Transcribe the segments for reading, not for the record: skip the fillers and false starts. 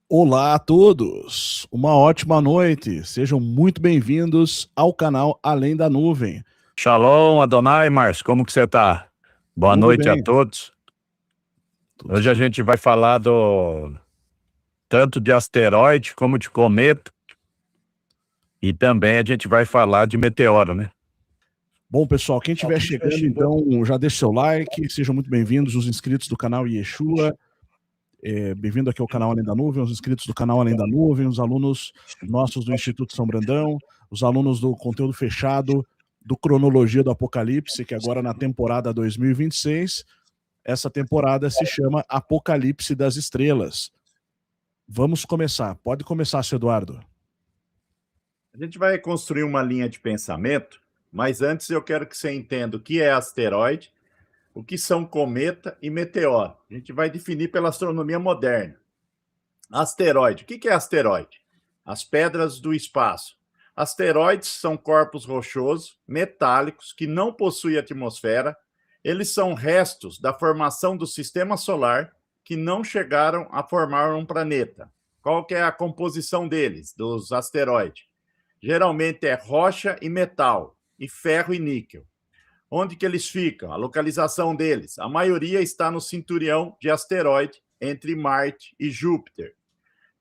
Olá a todos, uma ótima noite, sejam muito bem-vindos ao canal Além da Nuvem. Shalom, Adonai, Márcio, como que você tá? Boa Tudo noite a bem? todos. Tudo Hoje a certo. gente vai falar tanto de asteroide como de cometa, e também a gente vai falar de meteoro, né? Bom, pessoal, quem estiver chegando, então, já deixe seu like, sejam muito bem-vindos os inscritos do canal Yeshua, bem-vindo aqui ao canal Além da Nuvem, os inscritos do canal Além da Nuvem, os alunos nossos do Instituto São Brandão, os alunos do conteúdo fechado do Cronologia do Apocalipse, que agora na temporada 2026, essa temporada se chama Apocalipse das Estrelas. Vamos começar. Pode começar, seu Eduardo. A gente vai construir uma linha de pensamento, mas antes eu quero que você entenda o que é asteroide, o que são cometa e meteoro. A gente vai definir pela astronomia moderna. Asteroide. O que é asteroide? As pedras do espaço. Asteroides são corpos rochosos, metálicos, que não possuem atmosfera. Eles são restos da formação do sistema solar que não chegaram a formar um planeta. Qual que é a composição deles, dos asteroides? Geralmente é rocha e metal, e ferro e níquel. Onde que eles ficam? A localização deles. A maioria está no cinturão de asteroide entre Marte e Júpiter.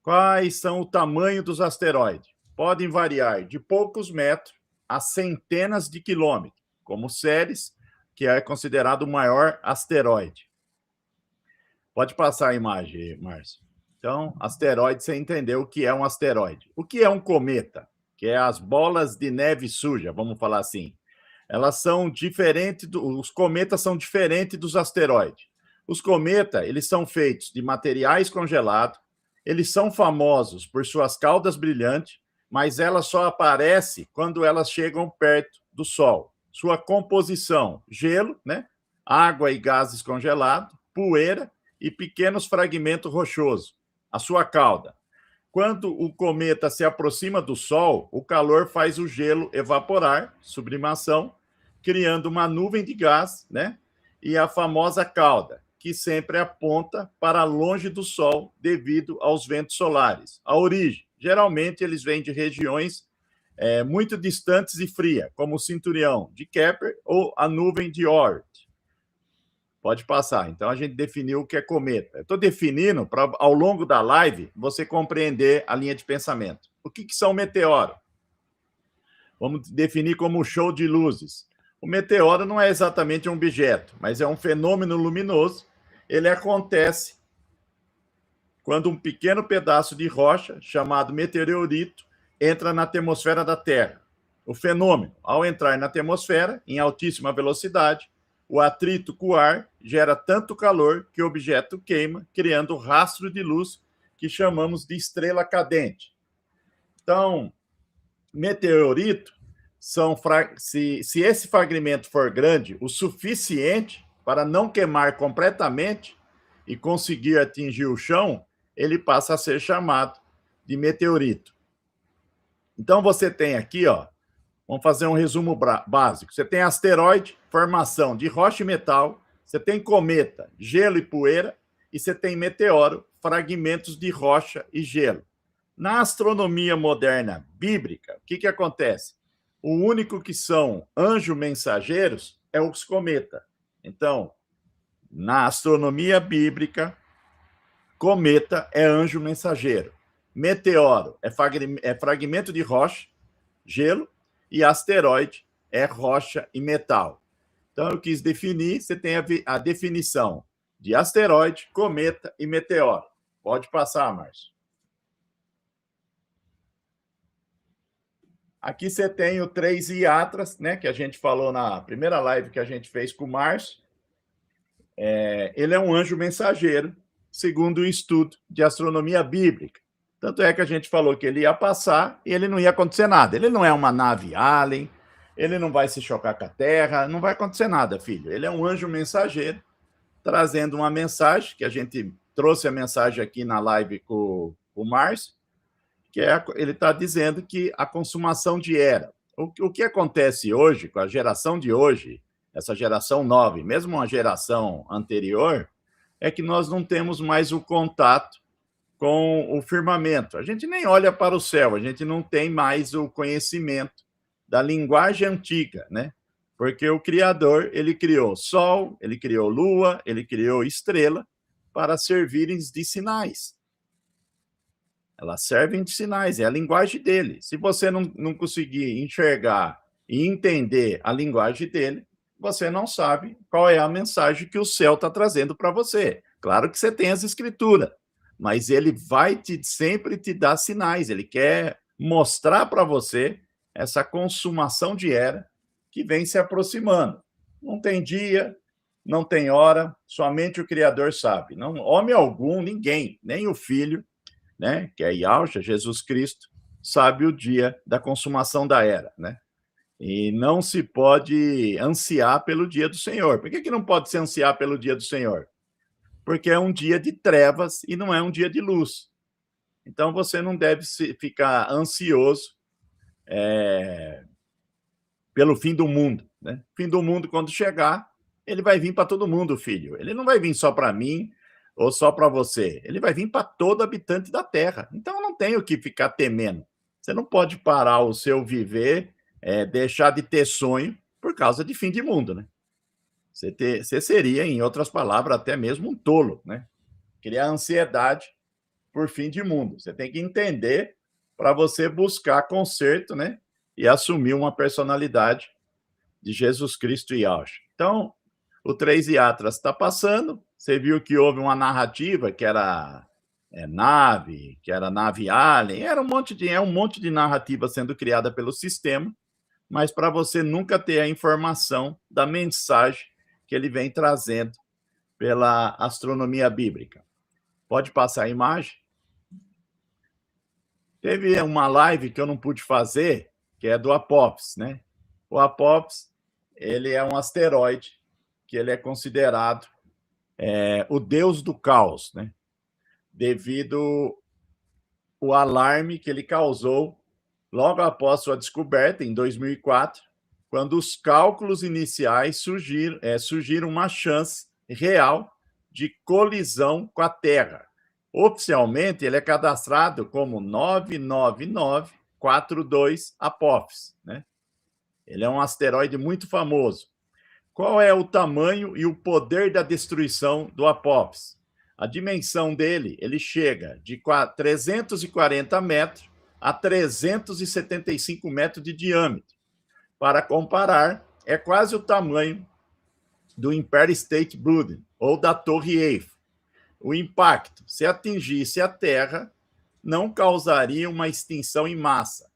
Quais são o tamanho dos asteroides? Podem variar de poucos metros a centenas de quilômetros, como Ceres, que é considerado o maior asteroide. Pode passar a imagem, Márcio. Então, asteroide, você entendeu o que é um asteroide. O que é um cometa? Que é as bolas de neve suja, vamos falar assim. Elas são diferentes, os cometas são diferentes dos asteroides. Os cometas, eles são feitos de materiais congelados, eles são famosos por suas caudas brilhantes, mas elas só aparecem quando elas chegam perto do Sol. Sua composição, gelo, né? Água e gases congelados, poeira e pequenos fragmentos rochosos. A sua cauda. Quando o cometa se aproxima do Sol, o calor faz o gelo evaporar, sublimação, criando uma nuvem de gás, né? E a famosa cauda, que sempre aponta para longe do Sol devido aos ventos solares. A origem, geralmente eles vêm de regiões muito distantes e frias, como o cinturão de Kepler ou a nuvem de Oort. Pode passar. Então, a gente definiu o que é cometa. Eu estou definindo para, ao longo da live, você compreender a linha de pensamento. O que são meteoros? Vamos definir como um show de luzes. O meteoro não é exatamente um objeto, mas é um fenômeno luminoso. Ele acontece quando um pequeno pedaço de rocha, chamado meteorito, entra na atmosfera da Terra. O fenômeno, ao entrar na atmosfera, em altíssima velocidade, o atrito com o ar gera tanto calor que o objeto queima, criando um rastro de luz que chamamos de estrela cadente. Então, meteorito se esse fragmento for grande o suficiente para não queimar completamente e conseguir atingir o chão, ele passa a ser chamado de meteorito. Então, você tem aqui, ó, vamos fazer um resumo básico. Você tem asteroide, formação de rocha e metal, você tem cometa, gelo e poeira, e você tem meteoro, fragmentos de rocha e gelo. Na astronomia moderna bíblica, o que acontece? O único que são anjos mensageiros é os cometas. Então, na astronomia bíblica, cometa é anjo mensageiro. Meteoro é fragmento de rocha, gelo, e asteroide é rocha e metal. Então, eu quis definir, você tem a definição de asteroide, cometa e meteoro. Pode passar, Márcio. Aqui você tem o 3 Iatras, né, que a gente falou na primeira live que a gente fez com o Márcio. Ele é um anjo mensageiro, segundo o estudo de astronomia bíblica. Tanto é que a gente falou que ele ia passar e ele não ia acontecer nada. Ele não é uma nave alien, ele não vai se chocar com a Terra, não vai acontecer nada, filho. Ele é um anjo mensageiro, trazendo uma mensagem, que a gente trouxe a mensagem aqui na live com o Márcio, que ele está dizendo que a consumação de era. O que acontece hoje, com a geração de hoje, essa geração nova, mesmo uma geração anterior, é que nós não temos mais o contato com o firmamento. A gente nem olha para o céu, a gente não tem mais o conhecimento da linguagem antiga, né? Porque o Criador, ele criou sol, ele criou lua, ele criou estrela para servirem de sinais. Elas servem de sinais, é a linguagem dele. Se você não conseguir enxergar e entender a linguagem dele, você não sabe qual é a mensagem que o céu está trazendo para você. Claro que você tem as escrituras, mas ele vai sempre te dar sinais, ele quer mostrar para você essa consumação de era que vem se aproximando. Não tem dia, não tem hora, somente o Criador sabe. Não, homem algum, ninguém, nem o Filho, né, que é Yahshua, Jesus Cristo, sabe o dia da consumação da era, né? E não se pode ansiar pelo dia do Senhor. Por que não pode se ansiar pelo dia do Senhor? Porque é um dia de trevas e não é um dia de luz. Então, você não deve ficar ansioso pelo fim do mundo, né? O fim do mundo, quando chegar, ele vai vir para todo mundo, filho. Ele não vai vir só para mim ou só para você. Ele vai vir para todo habitante da Terra. Então, não tem o que ficar temendo. Você não pode parar o seu viver, deixar de ter sonho por causa de fim de mundo, né? Você seria, em outras palavras, até mesmo um tolo, né? Criar ansiedade por fim de mundo. Você tem que entender para você buscar conserto, né? E assumir uma personalidade de Jesus Cristo e Yahshua. Então, o 3 Iatras está passando. Você viu que houve uma narrativa que era nave, que era nave alien, era um monte de narrativa sendo criada pelo sistema, mas para você nunca ter a informação da mensagem que ele vem trazendo pela astronomia bíblica. Pode passar a imagem? Teve uma live que eu não pude fazer, que é do Apophis, né? O Apophis, ele é um asteroide que ele é considerado o deus do caos, né? Devido ao alarme que ele causou logo após sua descoberta, em 2004, quando os cálculos iniciais surgiram uma chance real de colisão com a Terra. Oficialmente, ele é cadastrado como 99942 Apophis, né? Ele é um asteroide muito famoso. Qual é o tamanho e o poder da destruição do Apophis? A dimensão dele, ele chega de 340 metros a 375 metros de diâmetro. Para comparar, é quase o tamanho do Empire State Building, ou da Torre Eiffel. O impacto, se atingisse a Terra, não causaria uma extinção em massa,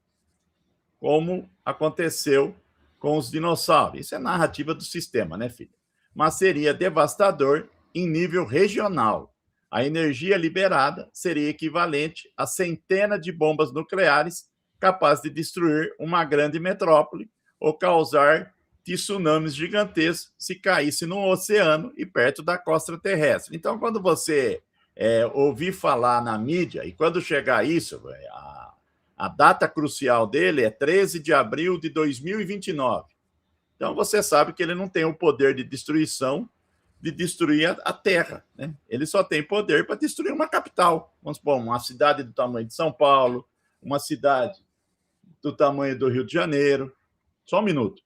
como aconteceu com os dinossauros. Isso é narrativa do sistema, né, filho? Mas seria devastador em nível regional. A energia liberada seria equivalente a centenas de bombas nucleares capazes de destruir uma grande metrópole ou causar tsunamis gigantescos se caísse no oceano e perto da costa terrestre. Então, quando você ouvir falar na mídia, e quando chegar isso, a data crucial dele é 13 de abril de 2029. Então, você sabe que ele não tem o poder de destruição de destruir a Terra, né? Ele só tem poder para destruir uma capital. Vamos supor, uma cidade do tamanho de São Paulo, uma cidade do tamanho do Rio de Janeiro. Só um minuto.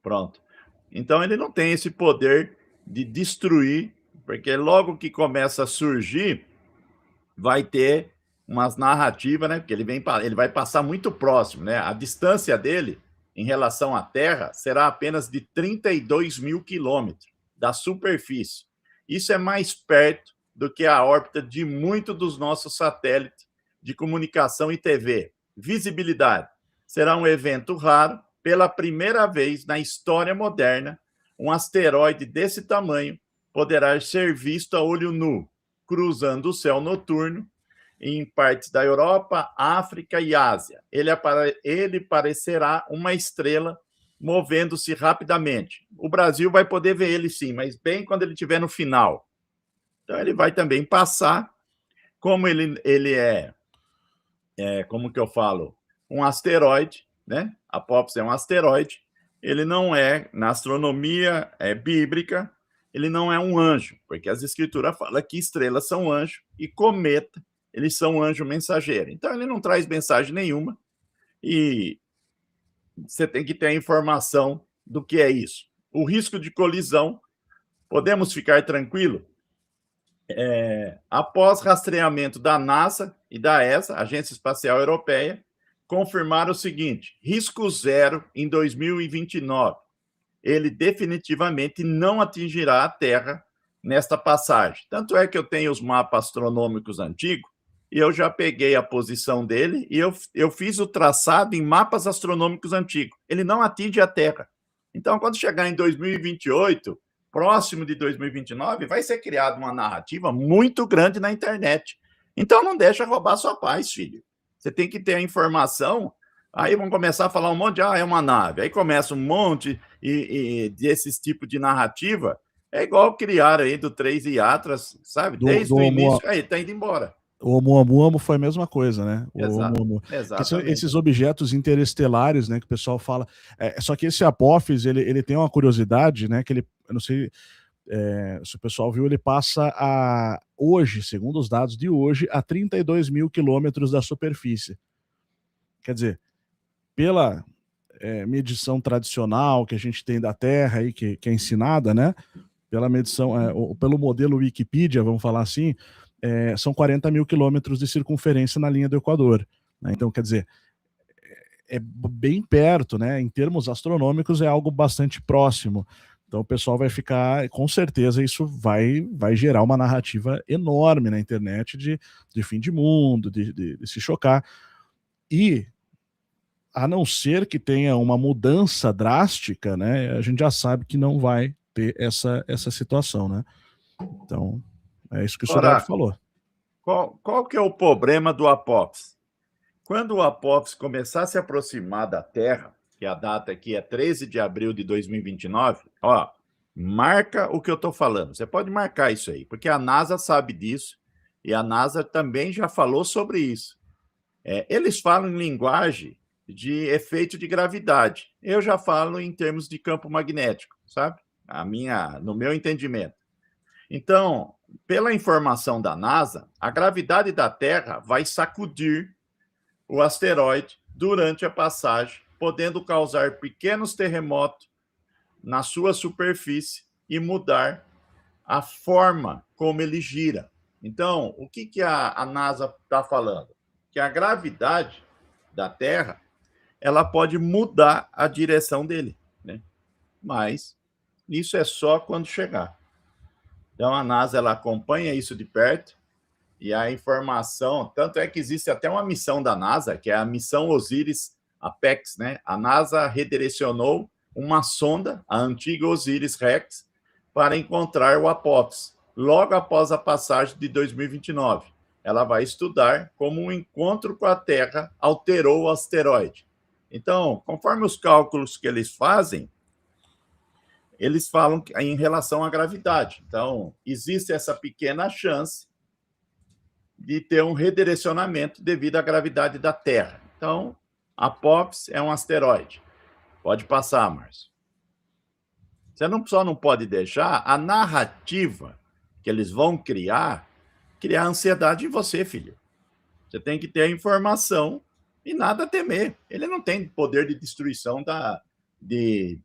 Pronto. Então, ele não tem esse poder de destruir, porque logo que começa a surgir, vai ter umas narrativas, né? Porque ele vai passar muito próximo, né? A distância dele em relação à Terra será apenas de 32 mil quilômetros da superfície. Isso é mais perto do que a órbita de muitos dos nossos satélites de comunicação e TV. Visibilidade. Será um evento raro. Pela primeira vez na história moderna, um asteroide desse tamanho poderá ser visto a olho nu, cruzando o céu noturno em partes da Europa, África e Ásia. Ele parecerá uma estrela movendo-se rapidamente. O Brasil vai poder ver ele sim, mas bem quando ele estiver no final. Então, ele vai também passar, como ele como que eu falo, um asteroide, né? Apophis é um asteroide, ele não é, na astronomia bíblica, ele não é um anjo, porque as escrituras falam que estrelas são anjos e cometa, eles são anjo mensageiro. Então, ele não traz mensagem nenhuma e você tem que ter a informação do que é isso. O risco de colisão, podemos ficar tranquilos? Após rastreamento da NASA e da ESA, Agência Espacial Europeia, confirmaram o seguinte: risco zero em 2029. Ele definitivamente não atingirá a Terra nesta passagem. Tanto é que eu tenho os mapas astronômicos antigos e eu já peguei a posição dele e eu fiz o traçado em mapas astronômicos antigos. Ele não atinge a Terra. Então, quando chegar em 2028, próximo de 2029, vai ser criada uma narrativa muito grande na internet. Então, não deixa roubar sua paz, filho. Você tem que ter a informação. Aí vão começar a falar um monte de, é uma nave. Aí começa um monte desses tipos de narrativa. É igual criar aí do 3 Iatras, sabe? Desde o início, aí tá indo embora. O Oumuamua foi a mesma coisa, né? Exatamente. Esses objetos interestelares, né, que o pessoal fala. Só que esse Apophis, ele tem uma curiosidade, né? Que ele, eu não sei se o pessoal viu, ele passa hoje, segundo os dados de hoje, a 32 mil quilômetros da superfície. Quer dizer, pela medição tradicional que a gente tem da Terra aí, que é ensinada, né? Pela medição, pelo modelo Wikipedia, vamos falar assim, são 40 mil quilômetros de circunferência na linha do Equador. Né? Então, quer dizer, é bem perto, né? Em termos astronômicos, é algo bastante próximo. Então, o pessoal vai ficar, com certeza, isso vai gerar uma narrativa enorme na internet de fim de mundo, de se chocar. E, a não ser que tenha uma mudança drástica, né? A gente já sabe que não vai ter essa situação, né? Então, é isso que o Soldado falou. Qual que é o problema do Apophis? Quando o Apophis começar a se aproximar da Terra, que a data aqui é 13 de abril de 2029, marca o que eu estou falando. Você pode marcar isso aí, porque a NASA sabe disso e a NASA também já falou sobre isso. Eles falam em linguagem de efeito de gravidade. Eu já falo em termos de campo magnético, sabe? No meu entendimento. Então, pela informação da NASA, a gravidade da Terra vai sacudir o asteroide durante a passagem, podendo causar pequenos terremotos na sua superfície e mudar a forma como ele gira. Então, o que a NASA está falando? Que a gravidade da Terra ela pode mudar a direção dele, né? Mas isso é só quando chegar. Então, a NASA ela acompanha isso de perto e a informação, tanto é que existe até uma missão da NASA, que é a missão OSIRIS-APEX, né? A NASA redirecionou uma sonda, a antiga OSIRIS-REx, para encontrar o Apophis, logo após a passagem de 2029. Ela vai estudar como um encontro com a Terra alterou o asteroide. Então, conforme os cálculos que eles fazem, eles falam em relação à gravidade. Então, existe essa pequena chance de ter um redirecionamento devido à gravidade da Terra. Então, Apophis é um asteroide. Pode passar, Márcio. Você só não pode deixar a narrativa que eles vão criar ansiedade em você, filho. Você tem que ter a informação e nada temer. Ele não tem poder de destruição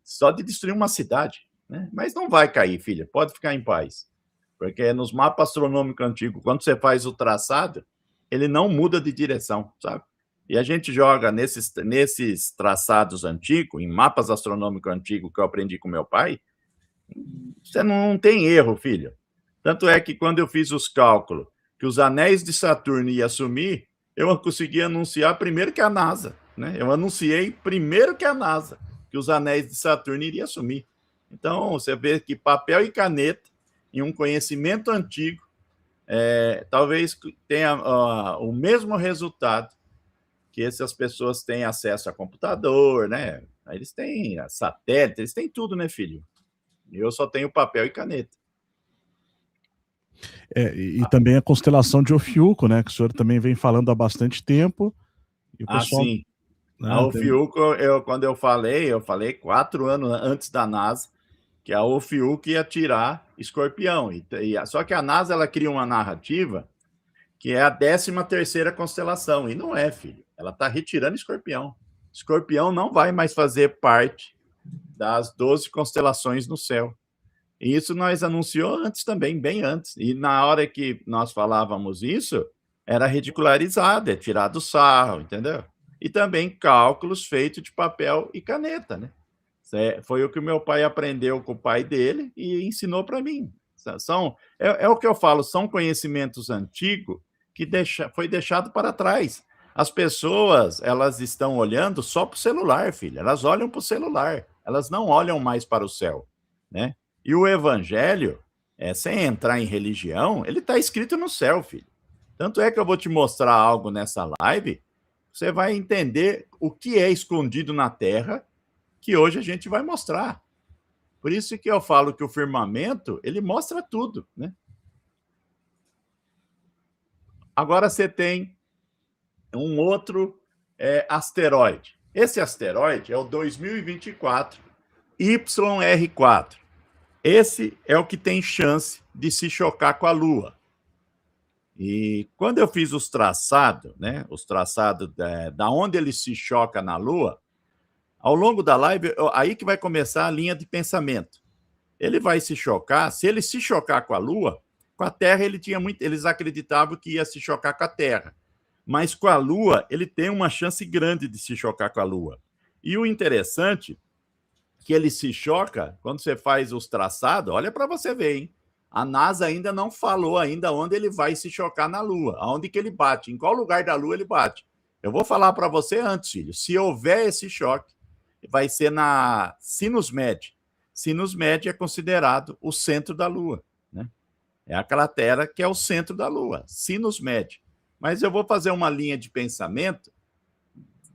só de destruir uma cidade, né? Mas não vai cair, filha. Pode ficar em paz. Porque nos mapas astronômicos antigos, quando você faz o traçado, ele não muda de direção, sabe? E a gente joga nesses traçados antigos, em mapas astronômicos antigos que eu aprendi com meu pai, você não tem erro, filho. Tanto é que quando eu fiz os cálculos que os anéis de Saturno iam sumir, eu consegui anunciar primeiro que a NASA, né? Eu anunciei primeiro que a NASA que os anéis de Saturno iriam sumir. Então, você vê que papel e caneta e um conhecimento antigo talvez tenha o mesmo resultado que essas pessoas têm acesso a computador, né? Eles têm satélite, eles têm tudo, né, filho? Eu só tenho papel e caneta. E também a constelação de Ofiuco, né? Que o senhor também vem falando há bastante tempo. E o pessoal, sim. Né, a Ofiuco, quando eu falei 4 anos antes da NASA, que a Ophiuchi ia tirar Escorpião. Só que a NASA ela cria uma narrativa que é a 13ª constelação, e não é, filho. Ela está retirando Escorpião. Escorpião não vai mais fazer parte das 12 constelações no céu. E isso nós anunciou antes também, bem antes. E na hora que nós falávamos isso, era ridicularizado, é tirado sarro, entendeu? E também cálculos feitos de papel e caneta, né? Foi o que o meu pai aprendeu com o pai dele e ensinou para mim. É o que eu falo, são conhecimentos antigos que foi deixado para trás. As pessoas, elas estão olhando só para o celular, filho. Elas olham para o celular. Elas não olham mais para o céu, né? E o evangelho, sem entrar em religião, ele está escrito no céu, filho. Tanto é que eu vou te mostrar algo nessa live, você vai entender o que é escondido na terra, que hoje a gente vai mostrar. Por isso que eu falo que o firmamento, ele mostra tudo, né? Agora você tem um outro asteroide. Esse asteroide é o 2024 YR4. Esse é o que tem chance de se chocar com a Lua. E quando eu fiz os traçados, né? Os traçados da onde ele se choca na Lua, ao longo da live, aí que vai começar a linha de pensamento. Ele vai se chocar, se ele se chocar com a Lua, com a Terra eles acreditavam que ia se chocar com a Terra. Mas com a Lua, ele tem uma chance grande de se chocar com a Lua. E o interessante que ele se choca, quando você faz os traçados, olha para você ver, hein? A NASA ainda não falou ainda onde ele vai se chocar na Lua, aonde que ele bate, em qual lugar da Lua ele bate. Eu vou falar para você antes, filho, se houver esse choque, vai ser na Sinus Med. Sinus Med é considerado o centro da Lua, né? É a cratera que é o centro da Lua, Sinus Med. Mas eu vou fazer uma linha de pensamento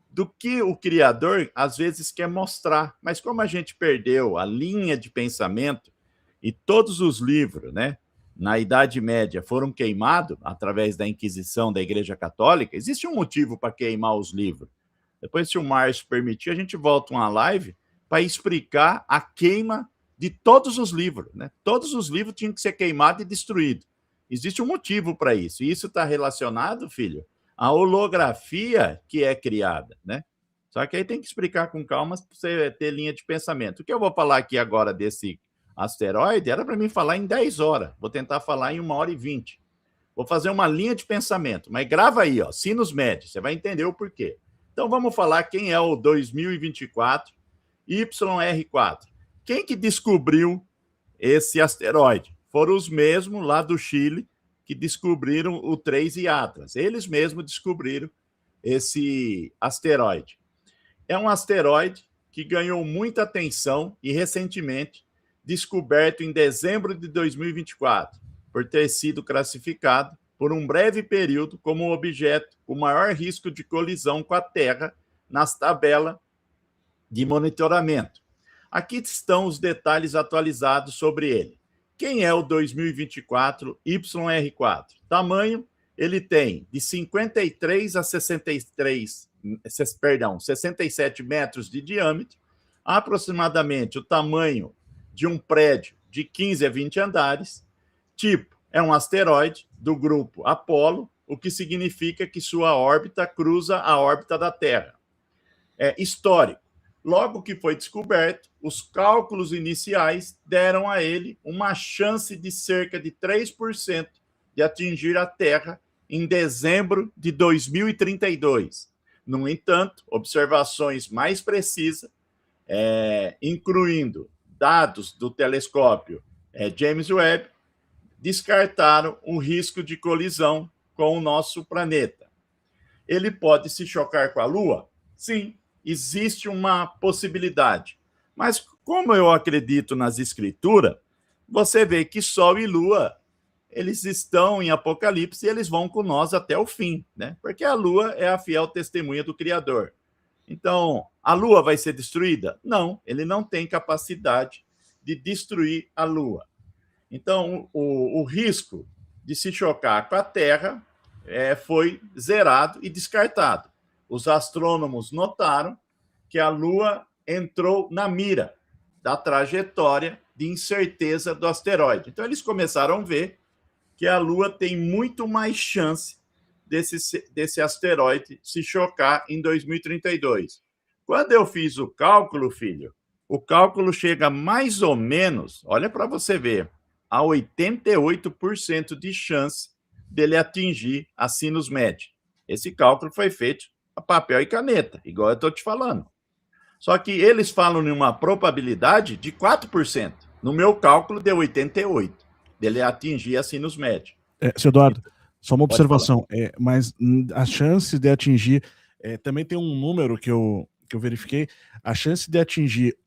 do que o Criador às vezes quer mostrar. Mas como a gente perdeu a linha de pensamento e todos os livros, né, na Idade Média foram queimados através da Inquisição da Igreja Católica, existe um motivo para queimar os livros. Depois, se o Márcio permitir, a gente volta uma live para explicar a queima de todos os livros, né? Todos os livros tinham que ser queimados e destruídos. Existe um motivo para isso. E isso está relacionado, filho, à holografia que é criada, né? Só que aí tem que explicar com calma para você ter linha de pensamento. O que eu vou falar aqui agora desse asteroide era para mim falar em 10 horas. Vou tentar falar em 1h20. Vou fazer uma linha de pensamento. Mas grava aí, ó, Sinus Med. Você vai entender o porquê. Então vamos falar quem é o 2024 YR4. Quem que descobriu esse asteroide? Foram os mesmos lá do Chile que descobriram o 3 e Atlas. Eles mesmos descobriram esse asteroide. É um asteroide que ganhou muita atenção e recentemente descoberto em dezembro de 2024, por ter sido classificado por um breve período como um objeto com maior risco de colisão com a Terra nas tabelas de monitoramento. Aqui estão os detalhes atualizados sobre ele. Quem é o 2024 YR4? Tamanho, ele tem de 53 a 67 metros de diâmetro, aproximadamente o tamanho de um prédio de 15 a 20 andares. Tipo, é um asteroide do grupo Apolo, o que significa que sua órbita cruza a órbita da Terra. É histórico. Logo que foi descoberto, os cálculos iniciais deram a ele uma chance de cerca de 3% de atingir a Terra em dezembro de 2032. No entanto, observações mais precisas, incluindo dados do telescópio James Webb, descartaram o risco de colisão com o nosso planeta. Ele pode se chocar com a Lua? Sim, existe uma possibilidade. Mas como eu acredito nas escrituras, você vê que Sol e Lua, eles estão em Apocalipse e eles vão com nós até o fim, né? Porque a Lua é a fiel testemunha do Criador. Então, a Lua vai ser destruída? Não, ele não tem capacidade de destruir a Lua. Então, o risco de se chocar com a Terra foi zerado e descartado. Os astrônomos notaram que a Lua entrou na mira da trajetória de incerteza do asteroide. Então, eles começaram a ver que a Lua tem muito mais chance desse asteroide se chocar em 2032. Quando eu fiz o cálculo, filho, o cálculo chega mais ou menos, olha para você ver, a 88% de chance dele atingir a sinus média. Esse cálculo foi feito a papel e caneta, igual eu estou te falando. Só que eles falam em uma probabilidade de 4%. No meu cálculo, deu 88% dele atingir a sinus média. Seu Eduardo, só uma observação, mas a chance de atingir, também tem um número que eu verifiquei, a chance de atingir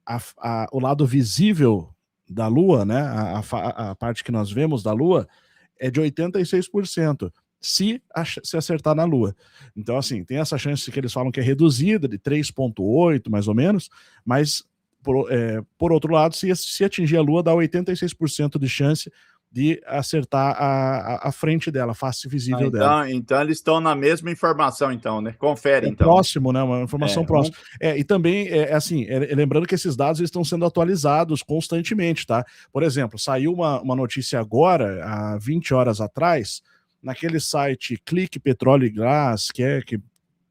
o lado visível da Lua, né, a parte que nós vemos da Lua, é de 86%, se acertar na Lua. Então, assim, tem essa chance que eles falam que é reduzida, de 3,8 mais ou menos, mas, por outro lado, se atingir a Lua, dá 86% de chance de acertar a frente dela, a face visível dela. Então eles estão na mesma informação, então, né? Confere, então. Próximo, né? Uma informação próxima. E também, lembrando que esses dados estão sendo atualizados constantemente, tá? Por exemplo, saiu uma notícia agora, há 20 horas atrás, naquele site Clique Petróleo e Gás, que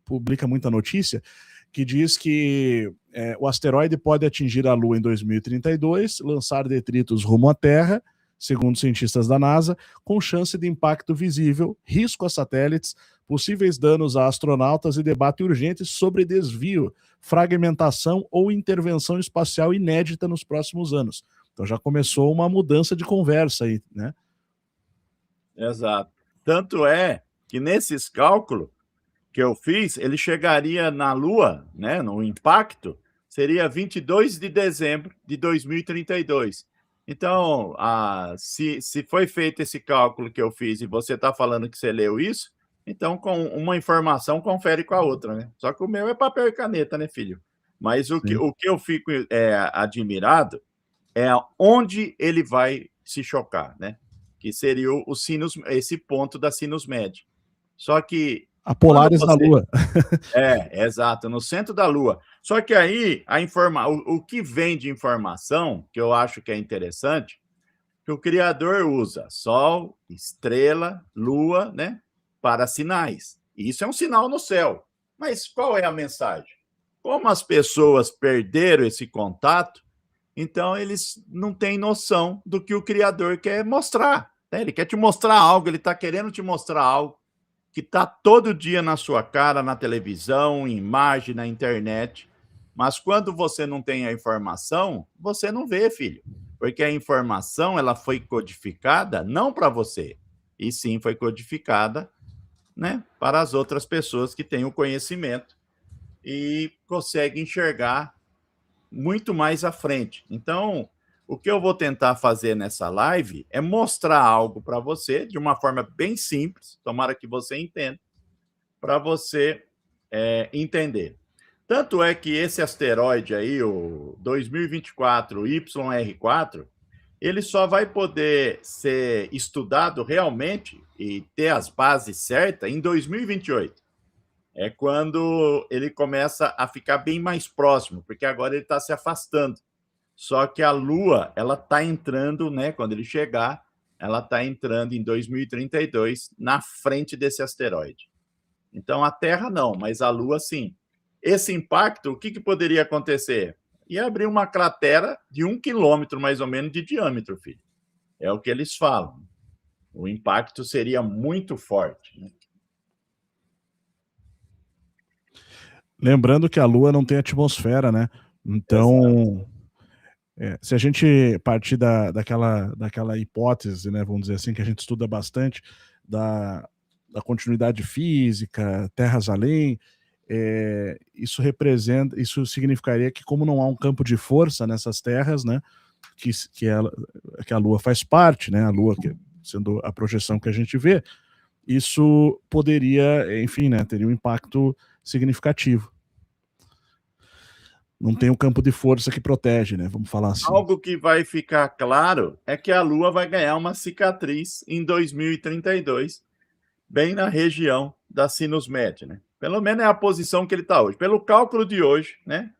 publica muita notícia, que diz que o asteroide pode atingir a Lua em 2032, lançar detritos rumo à Terra, segundo cientistas da NASA, com chance de impacto visível, risco a satélites, possíveis danos a astronautas e debate urgente sobre desvio, fragmentação ou intervenção espacial inédita nos próximos anos. Então já começou uma mudança de conversa aí, né? Exato. Tanto é que nesses cálculos que eu fiz, ele chegaria na Lua, né, no impacto, seria 22 de dezembro de 2032. Então, se foi feito esse cálculo que eu fiz e você está falando que você leu isso, então, com uma informação, confere com a outra, né? Só que o meu é papel e caneta, né, filho? Mas o que eu fico admirado é onde ele vai se chocar, né? Que seria o sinus, esse ponto da sinus média. Só que... A Polaris da Lua. Exato, no centro da Lua. Só que aí, o que vem de informação, que eu acho que é interessante, que o Criador usa Sol, estrela, Lua, né, para sinais. E isso é um sinal no céu. Mas qual é a mensagem? Como as pessoas perderam esse contato, então eles não têm noção do que o Criador quer mostrar, né? Ele quer te mostrar algo, ele está querendo te mostrar algo que está todo dia na sua cara, na televisão, em imagem, na internet. Mas quando você não tem a informação, você não vê, filho. Porque a informação ela foi codificada não para você, e sim foi codificada, né, para as outras pessoas que têm o conhecimento e conseguem enxergar muito mais à frente. Então, o que eu vou tentar fazer nessa live é mostrar algo para você de uma forma bem simples, tomara que você entenda, para você entender. Tanto é que esse asteroide aí, o 2024 YR4, ele só vai poder ser estudado realmente e ter as bases certas em 2028. É quando ele começa a ficar bem mais próximo, porque agora ele está se afastando. Só que a Lua, ela está entrando, né? Quando ele chegar, ela está entrando em 2032 na frente desse asteroide. Então, a Terra não, mas a Lua sim. Esse impacto, o que poderia acontecer? Ia abrir uma cratera de 1 quilômetro, mais ou menos, de diâmetro, filho. É o que eles falam. O impacto seria muito forte, né? Lembrando que a Lua não tem atmosfera, né? Então... se a gente partir daquela hipótese, né, vamos dizer assim, que a gente estuda bastante, da continuidade física, terras além, isso significaria que, como não há um campo de força nessas terras, né, que a Lua faz parte, né, a Lua sendo a projeção que a gente vê, isso poderia, enfim, né, teria um impacto significativo. Não tem um campo de força que protege, né? Vamos falar assim. Algo que vai ficar claro é que a Lua vai ganhar uma cicatriz em 2032, bem na região da sinus média, né? Pelo menos é a posição que ele está hoje. Pelo cálculo de hoje, né?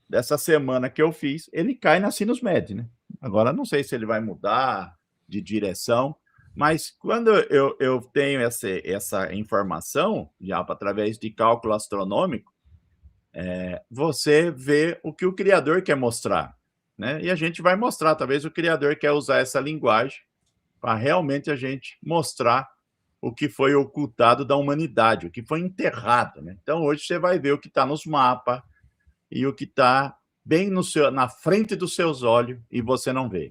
Dessa semana que eu fiz, ele cai na sinus média, né? Agora, não sei se ele vai mudar de direção, mas quando eu tenho essa informação, já através de cálculo astronômico, você vê o que o criador quer mostrar, né? E a gente vai mostrar, talvez o criador quer usar essa linguagem para realmente a gente mostrar o que foi ocultado da humanidade, o que foi enterrado, né? Então, hoje você vai ver o que está nos mapas e o que está bem na frente dos seus olhos e você não vê.